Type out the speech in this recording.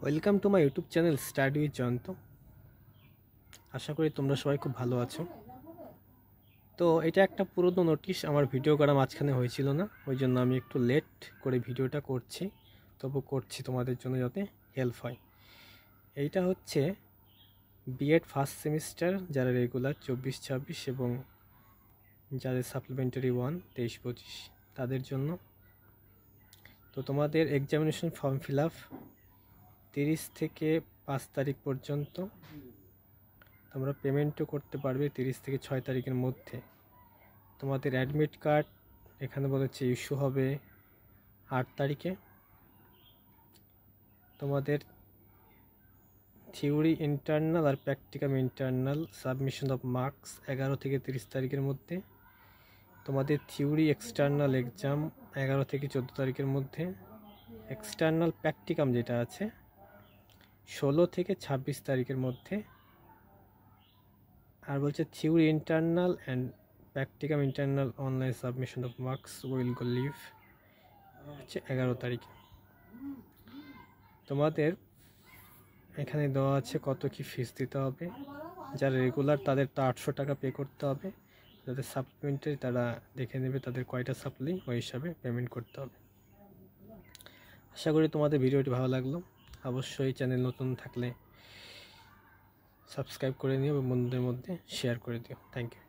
Welcome to my YouTube channel study with Jayanta. আশা করি তোমরা সবাই খুব ভালো আছো। তো এটা একটা পুরনো নোটিশ, আমার ভিডিও করা মাঝখানে হয়েছিল না, ওই জন্য আমি একটু লেট করে ভিডিওটা করছি, তবু করছি তোমাদের জন্য যাতে হেল্প হয়। এইটা হচ্ছে বিএড ফার্স্ট সেমিস্টার যারা রেগুলার 24-26 এবং যাদের সাপ্লিমেন্টারি 1 23-25 তাদের জন্য। তো তোমাদের এক্সামিনেশন ফর্ম ফিল আপ 30 থেকে 5 তারিখ পর্যন্ত। তোমরা পেমেন্টও করতে পারবে 30 থেকে 6 তারিখের মধ্যে। তোমাদের অ্যাডমিট কার্ড এখানে বলেছে ইস্যু হবে 8 তারিখে। তোমাদের থিওরি ইন্টারনাল আর practical internal submission of marks 11 থেকে 30 তারিখের মধ্যে। তোমাদের থিওরি এক্সটার্নাল এক্সাম 11 থেকে 14 তারিখের মধ্যে। এক্সটার্নাল প্র্যাকটিকাম যেটা আছে 16 থেকে 26 তারিখের মধ্যে। আর বলছে theory internal and practicum internal online submission of marks will go live হচ্ছে 11 তারিখে। তোমাদের এখানে দেওয়া আছে কত কি ফিস দিতে হবে। যারা রেগুলার তাদের তো 800 টাকা পে করতে হবে, যাদের সাপ্লিমেন্টারি তারা দেখে নেবে তাদের কয়টা সাপ্লি, ওই হিসাবে পেমেন্ট করতে হবে। আশা করি তোমাদের ভিডিওটি ভালো লাগলো। অবশ্যই চ্যানেল নতুন থাকলে সাবস্ক্রাইব করে নিও এবং বন্ধুদের মধ্যে শেয়ার করে দিও। Thank you.